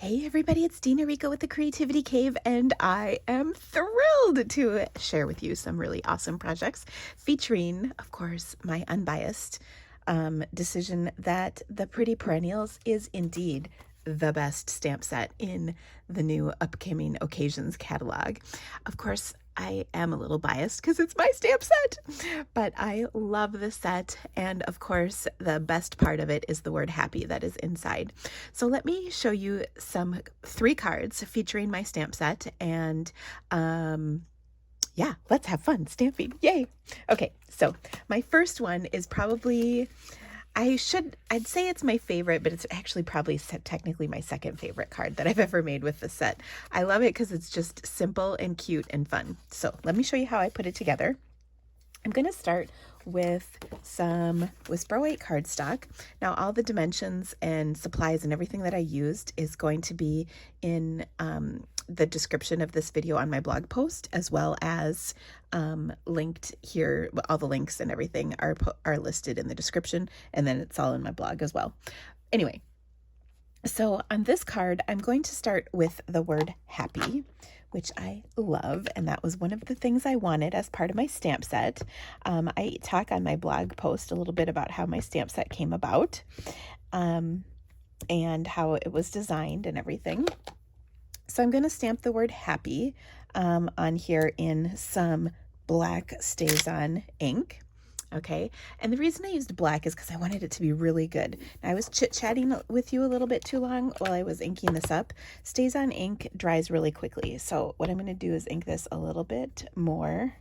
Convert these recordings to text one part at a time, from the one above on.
Hey everybody, it's Dina Rico with the Creativity Cave, and I am thrilled to share with you some really awesome projects featuring, of course, my unbiased decision that the Pretty Perennials is indeed the best stamp set in the new upcoming occasions catalog. Of course, I am a little biased because it's my stamp set, but I love the set. And of course, the best part of it is the word happy that is inside. So let me show you three cards featuring my stamp set, and yeah, let's have fun stamping. Yay. Okay, so my first one is probably, I'd say it's my favorite, but it's actually probably technically my second favorite card that I've ever made with the set. I love it because it's just simple and cute and fun. So let me show you how I put it together. I'm going to start with some Whisper White cardstock. Now all the dimensions and supplies and everything that I used is going to be in the description of this video on my blog post, as well as linked here. All the links and everything are listed in the description, and then it's all in my blog as well. Anyway, so on this card, I'm going to start with the word happy, which I love, and that was one of the things I wanted as part of my stamp set. I talk on my blog post a little bit about how my stamp set came about, and how it was designed and everything. So I'm going to stamp the word happy on here in some black StazOn ink. Okay, and the reason I used black is because I wanted it to be really good. Now, I was chit-chatting with you a little bit too long while I was inking this up. StazOn ink dries really quickly, so what I'm going to do is ink this a little bit more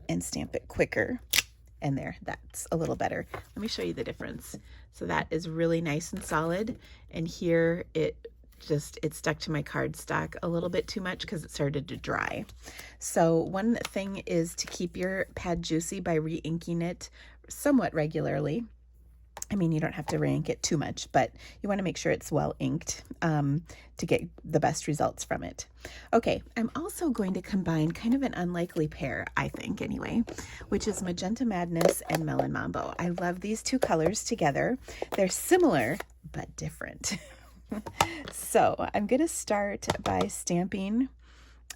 and stamp it quicker. And there, that's a little better. Let me show you the difference. So that is really nice and solid, and here it stuck to my cardstock a little bit too much because it started to dry. So one thing is to keep your pad juicy by re-inking it somewhat regularly. I mean, you don't have to re-ink it too much, but you want to make sure it's well inked to get the best results from it. Okay, I'm also going to combine kind of an unlikely pair, I think anyway, which is Magenta Madness and Melon Mambo. I love these two colors together. They're similar, but different. So I'm going to start by stamping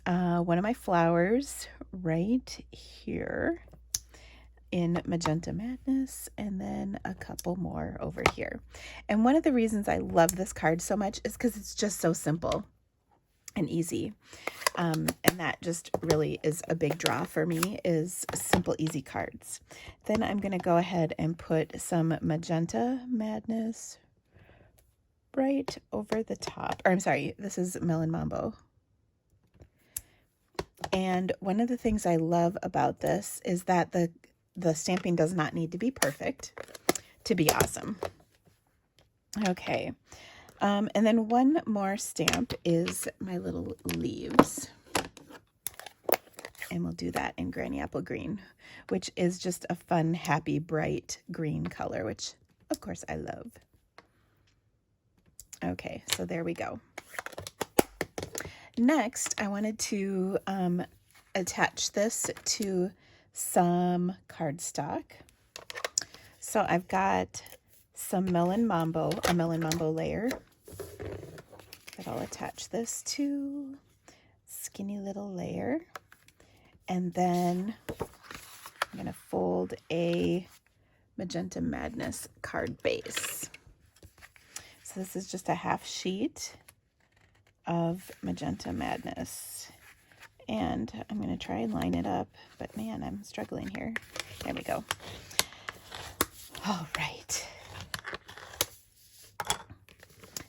one of my flowers right here in Magenta Madness, and then a couple more over here. And one of the reasons I love this card so much is because it's just so simple and easy. And that just really is a big draw for me, is simple, easy cards. Then I'm going to go ahead and put some Magenta Madness right over the top. Or I'm sorry, this is Melon Mambo. And one of the things I love about this is that the stamping does not need to be perfect to be awesome. Okay. And then one more stamp is my little leaves. And we'll do that in Granny Apple Green, which is just a fun, happy, bright green color, which of course I love. Okay, so there we go. Next, I wanted to attach this to some cardstock. So I've got some Melon Mambo, a Melon Mambo layer that I'll attach this to. Skinny little layer. And then I'm going to fold a Magenta Madness card base. So this is just a half sheet of Magenta Madness. And I'm going to try and line it up, but man, I'm struggling here. There we go. All right.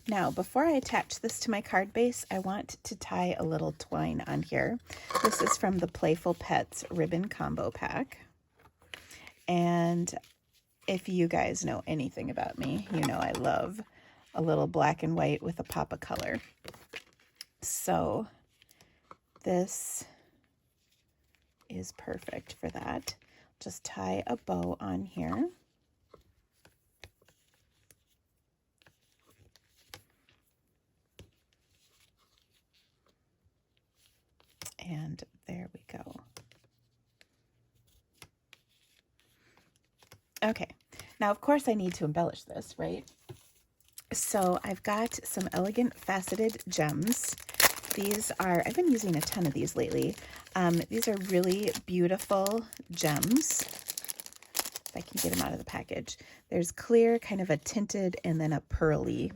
Now, before I attach this to my card base, I want to tie a little twine on here. This is from the Playful Pets Ribbon Combo Pack. And if you guys know anything about me, you know I love a little black and white with a pop of color. So this is perfect for that. Just tie a bow on here. And there we go. Okay, now of course I need to embellish this, right? So I've got some elegant faceted gems. These are, I've been using a ton of these lately. These are really beautiful gems. If I can get them out of the package. There's clear, kind of a tinted, and then a pearly,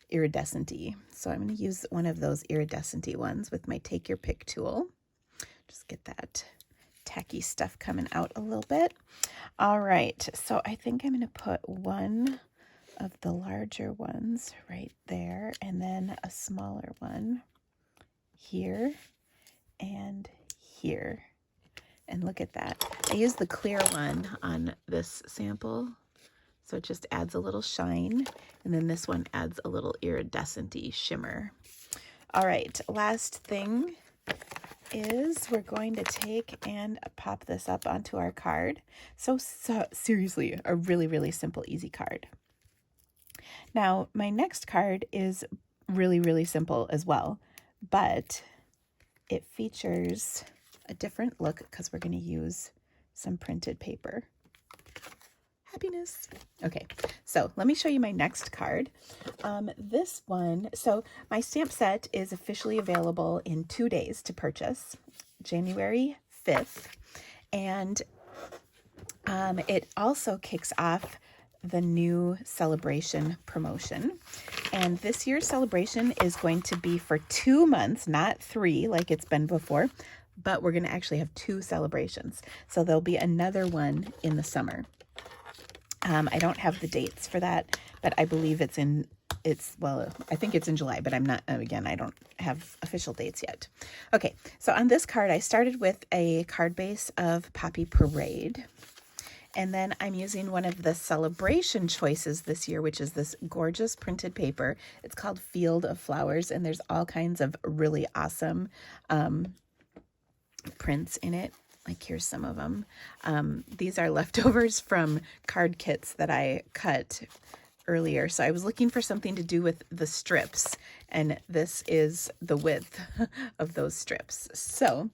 iridescent-y. So I'm going to use one of those iridescent-y ones with my Take Your Pick tool. Just get that tacky stuff coming out a little bit. All right, so I think I'm going to put one of the larger ones right there, and then a smaller one here and here. And look at that. I used the clear one on this sample, so it just adds a little shine, and then this one adds a little iridescent-y shimmer. All right, last thing is we're going to take and pop this up onto our card. So seriously, a really, really simple, easy card. Now, my next card is really, really simple as well, but it features a different look because we're going to use some printed paper. Happiness. Okay, so let me show you my next card. This one, so my stamp set is officially available in 2 days to purchase, January 5th, and it also kicks off the new celebration promotion. And this year's celebration is going to be for 2 months, not 3 like it's been before, but we're going to actually have 2 celebrations. So there'll be another one in the summer. I don't have the dates for that, but I believe I think it's in July, but I'm not, again, I don't have official dates yet. Okay, so on this card, I started with a card base of Poppy Parade. And then I'm using one of the celebration choices this year, which is this gorgeous printed paper. It's called Field of Flowers, and there's all kinds of really awesome prints in it. Like here's some of them. These are leftovers from card kits that I cut earlier. So I was looking for something to do with the strips, and this is the width of those strips. So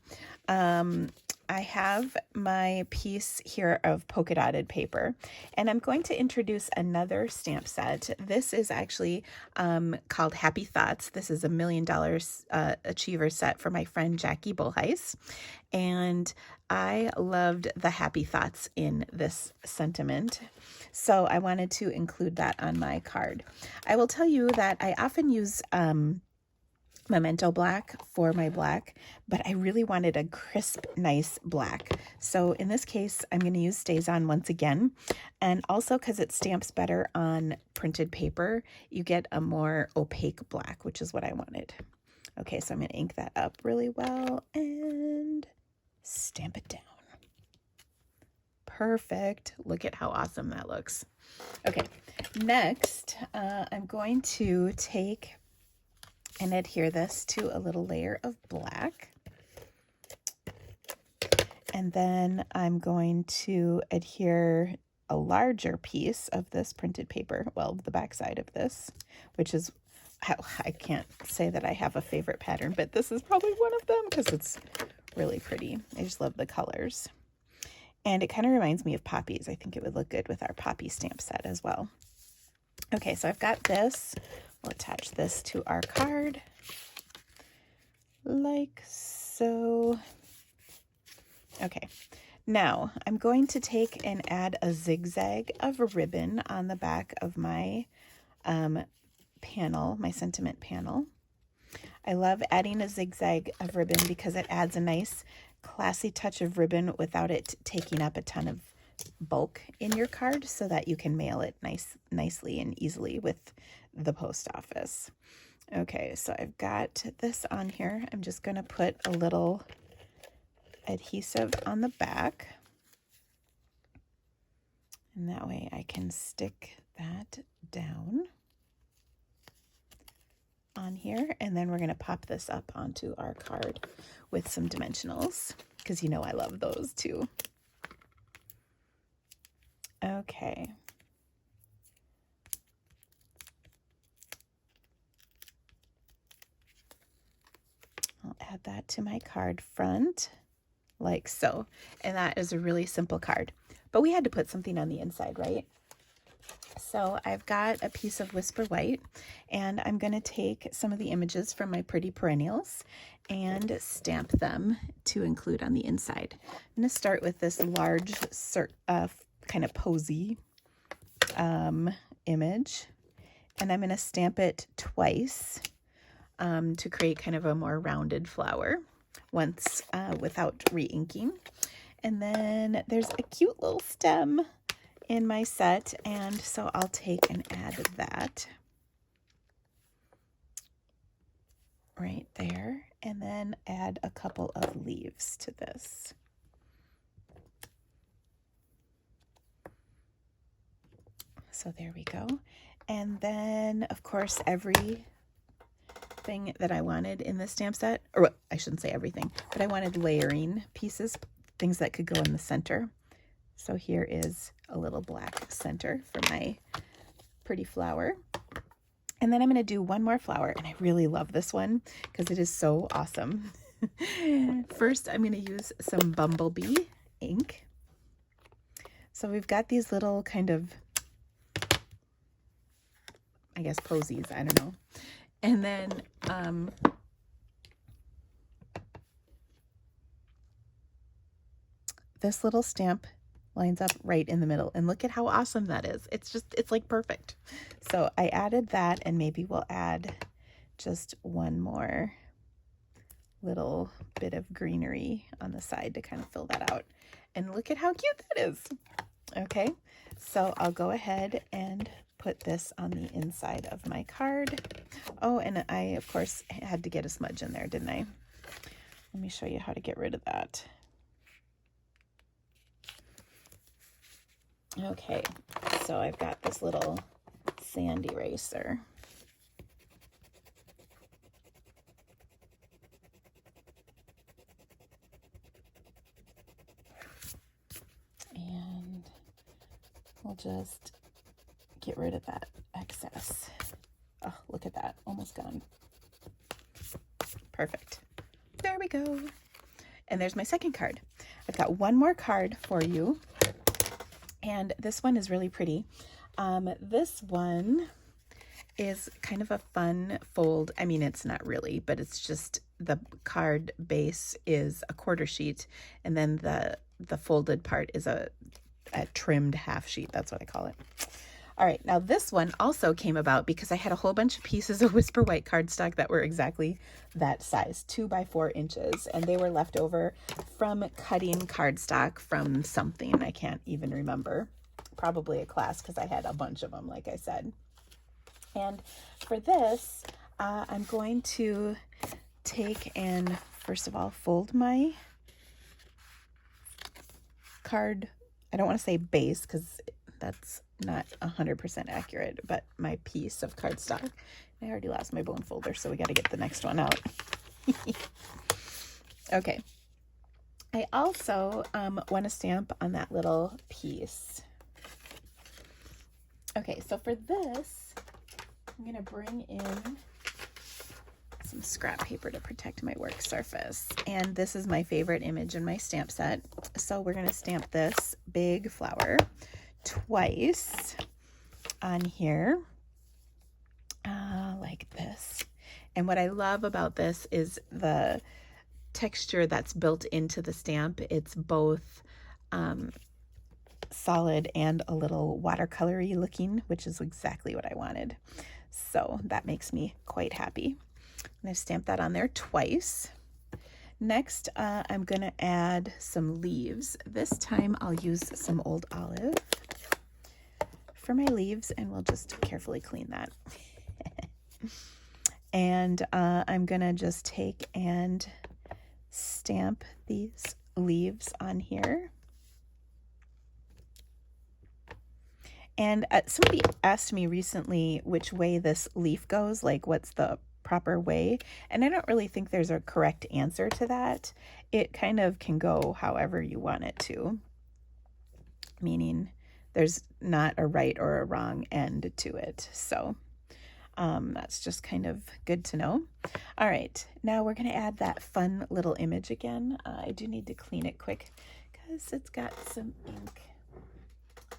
I have my piece here of polka dotted paper, and I'm going to introduce another stamp set. This is actually called Happy Thoughts. This is $1 Million Achiever set for my friend Jackie Bullheis, and I loved the happy thoughts in this sentiment, so I wanted to include that on my card. I will tell you that I often use Memento black for my black, but I really wanted a crisp, nice black. So in this case, I'm going to use Stays On once again. And also because it stamps better on printed paper, you get a more opaque black, which is what I wanted. Okay, so I'm going to ink that up really well and stamp it down. Perfect. Look at how awesome that looks. Okay, next, I'm going to take and adhere this to a little layer of black. And then I'm going to adhere a larger piece of this printed paper, well, the back side of this, which is, I can't say that I have a favorite pattern, but this is probably one of them because it's really pretty. I just love the colors. And it kind of reminds me of poppies. I think it would look good with our poppy stamp set as well. Okay, so I've got this. We'll attach this to our card like so. Okay, now I'm going to take and add a zigzag of a ribbon on the back of my panel, my sentiment panel. I love adding a zigzag of ribbon because it adds a nice classy touch of ribbon without it taking up a ton of bulk in your card so that you can mail it nicely and easily with the post office. Okay, so I've got this on here. I'm just going to put a little adhesive on the back, and that way I can stick that down on here, and then we're going to pop this up onto our card with some dimensionals because you know I love those too. Okay. I'll add that to my card front like so. And that is a really simple card. But we had to put something on the inside, right? So I've got a piece of Whisper White, and I'm going to take some of the images from my Pretty Perennials and stamp them to include on the inside. I'm going to start with this large kind of posy image, and I'm going to stamp it twice to create kind of a more rounded flower once without re-inking. And then there's a cute little stem in my set, and so I'll take and add that right there, and then add a couple of leaves to this. So there we go. And then, of course, everything that I wanted in this stamp set, or I shouldn't say everything, but I wanted layering pieces, things that could go in the center. So here is a little black center for my pretty flower. And then I'm going to do one more flower, and I really love this one because it is so awesome. First, I'm going to use some bumblebee ink. So we've got these little kind of, I guess, posies, I don't know. And then this little stamp lines up right in the middle, and look at how awesome that is. It's like perfect. So I added that, and maybe we'll add just one more little bit of greenery on the side to kind of fill that out. And look at how cute that is. Okay, so I'll go ahead and put this on the inside of my card. Oh, and I, of course, had to get a smudge in there, didn't I? Let me show you how to get rid of that. Okay, so I've got this little sand eraser. And we'll just get rid of that excess. Oh, look at that, almost gone. Perfect. There we go. And there's my second card. I've got one more card for you. And this one is really pretty. This one is kind of a fun fold. I mean, it's not really, but it's just the card base is a quarter sheet, and then the folded part is a trimmed half sheet. That's what I call it. All right, now this one also came about because I had a whole bunch of pieces of Whisper White cardstock that were exactly that size, 2 by 4 inches, and they were left over from cutting cardstock from something. I can't even remember. Probably a class, because I had a bunch of them, like I said. And for this, I'm going to take and, first of all, fold my card. I don't want to say base, because that's not 100% accurate, but my piece of cardstock. I already lost my bone folder, so we got to get the next one out. Okay. I also want to stamp on that little piece. Okay, so for this, I'm going to bring in some scrap paper to protect my work surface. And this is my favorite image in my stamp set. So we're going to stamp this big flower twice on here, like this. And what I love about this is the texture that's built into the stamp. It's both solid and a little watercolory looking, which is exactly what I wanted. So that makes me quite happy. I'm going to stamp that on there twice. Next, I'm going to add some leaves. This time I'll use some old olive for my leaves, and we'll just carefully clean that. And I'm going to just take and stamp these leaves on here. And somebody asked me recently which way this leaf goes, like what's the proper way, and I don't really think there's a correct answer to that. It kind of can go however you want it to, meaning there's not a right or a wrong end to it. So that's just kind of good to know. All right, now we're going to add that fun little image again. I do need to clean it quick because it's got some ink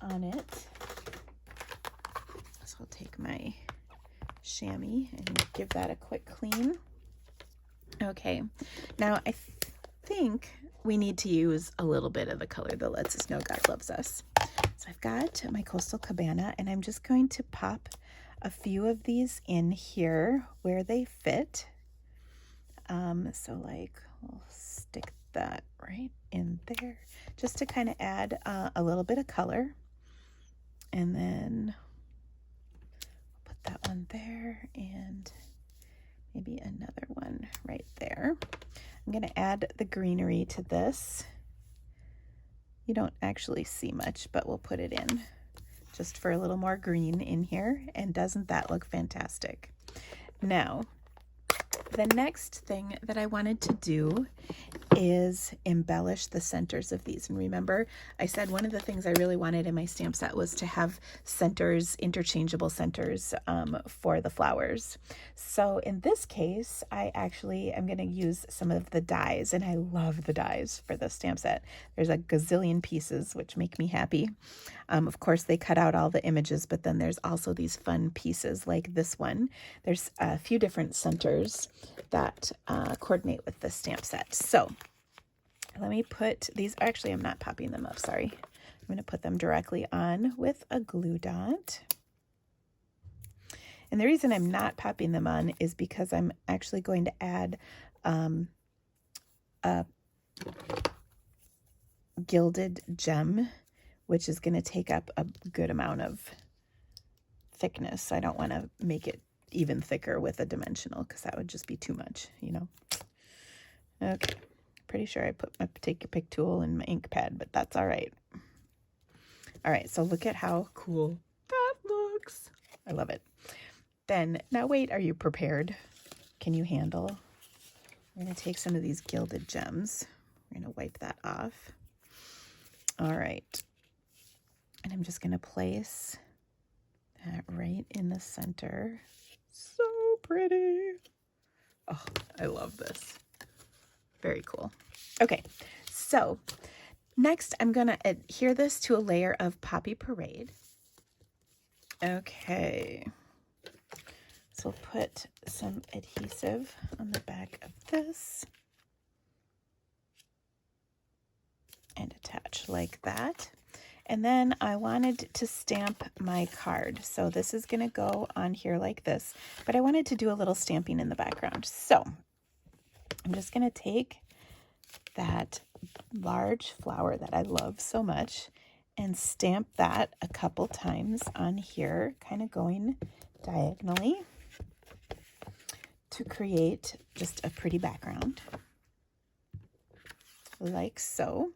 on it. So I'll take my chamois and give that a quick clean. Okay, now I think we need to use a little bit of the color that lets us know God loves us. So I've got my Coastal Cabana, and I'm just going to pop a few of these in here where they fit. So like we'll stick that right in there just to kind of add a little bit of color. And then put that one there and maybe another one right there. I'm going to add the greenery to this. You don't actually see much, but we'll put it in just for a little more green in here. And doesn't that look fantastic? Now, the next thing that I wanted to do is embellish the centers of these. And remember, I said one of the things I really wanted in my stamp set was to have centers, interchangeable centers for the flowers. So in this case, I actually am going to use some of the dies, and I love the dies for the stamp set. There's a gazillion pieces, which make me happy. Of course, they cut out all the images, but then there's also these fun pieces like this one. There's a few different centers that coordinate with the stamp set. So let me put these, actually I'm not popping them up, sorry. I'm going to put them directly on with a glue dot. And the reason I'm not popping them on is because I'm actually going to add a gilded gem, which is going to take up a good amount of thickness. I don't want to make it even thicker with a dimensional because that would just be too much, you know. Okay, pretty sure I put my take your pick tool in my ink pad, but that's all right. All right, so look at how cool that looks. I love it. Then, now wait, are you prepared? Can you handle? We're going to take some of these gilded gems. We're going to wipe that off. All right. And I'm just going to place that right in the center. So pretty. Oh, I love this. Very cool. Okay, so next I'm going to adhere this to a layer of Poppy Parade. Okay. So put some adhesive on the back of this and attach like that. And then I wanted to stamp my card. So this is going to go on here like this, but I wanted to do a little stamping in the background. So I'm just going to take that large flower that I love so much and stamp that a couple times on here, kind of going diagonally to create just a pretty background, like so.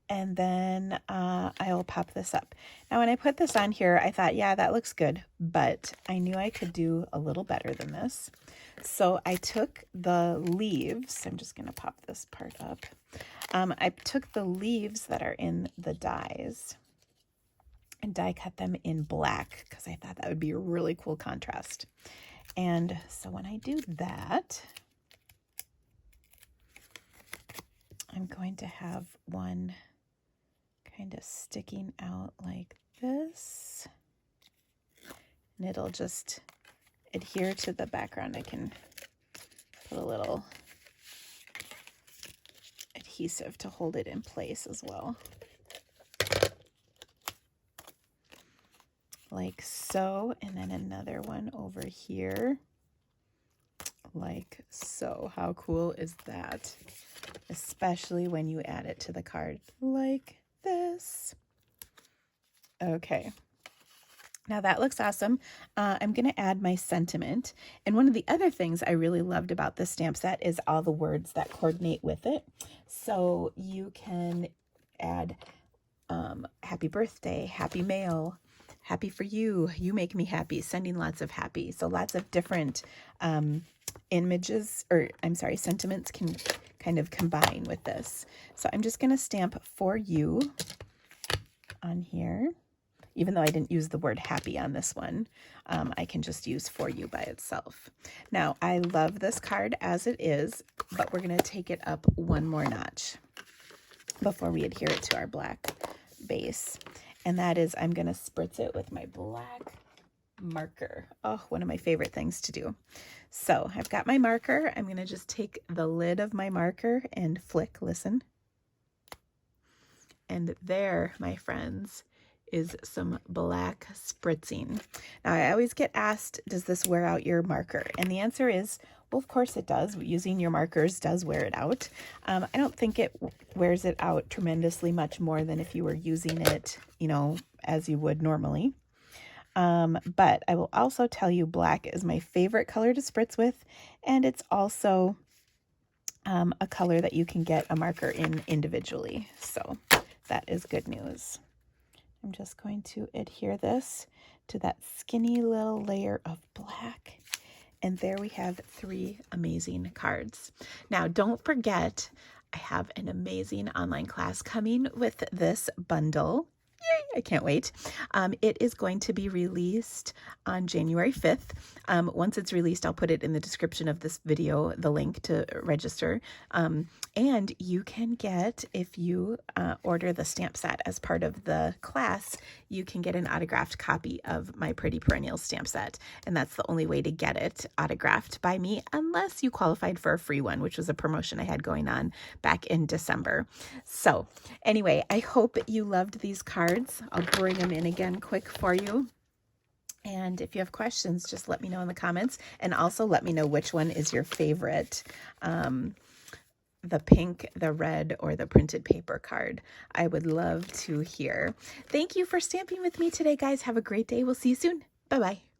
And then I'll pop this up. Now, when I put this on here, I thought, yeah, that looks good, but I knew I could do a little better than this. So I took the leaves. I'm just going to pop this part up. I took the leaves that are in the dies and die cut them in black because I thought that would be a really cool contrast. And so when I do that, I'm going to have one kind of sticking out like this, and it'll just adhere to the background. I can put a little adhesive to hold it in place as well, like so. And then another one over here like so. How cool is that? Especially when you add it to the card like this. Okay, now that looks awesome. I'm going to add my sentiment. And one of the other things I really loved about this stamp set is all the words that coordinate with it. So you can add happy birthday, happy mail, happy for you, you make me happy, sending lots of happy. So lots of different images, or I'm sorry, sentiments can kind of combine with this. So I'm just going to stamp for you on here. Even though I didn't use the word happy on this one, I can just use for you by itself. Now, I love this card as it is, but we're going to take it up one more notch before we adhere it to our black base. And that is, I'm going to spritz it with my black marker. Oh, one of my favorite things to do. So I've got my marker. I'm going to just take the lid of my marker and flick, listen. And there, my friends, is some black spritzing. Now, I always get asked, does this wear out your marker? And the answer is, well, of course it does. Using your markers does wear it out. I don't think it wears it out tremendously much more than if you were using it, you know, as you would normally. But I will also tell you black is my favorite color to spritz with, and it's also a color that you can get a marker in individually. So that is good news. I'm just going to adhere this to that skinny little layer of black. And there we have 3 amazing cards. Now, don't forget, I have an amazing online class coming with this bundle. Yay, I can't wait. It is going to be released on January 5th. Once it's released, I'll put it in the description of this video, the link to register. And you can get, if you order the stamp set as part of the class, you can get an autographed copy of my Pretty Perennials stamp set. And that's the only way to get it autographed by me, unless you qualified for a free one, which was a promotion I had going on back in December. So anyway, I hope you loved these cards. I'll bring them in again quick for you. And if you have questions, just let me know in the comments. And also let me know which one is your favorite. The pink, the red, or the printed paper card. I would love to hear. Thank you for stamping with me today, guys. Have a great day. We'll see you soon. Bye-bye.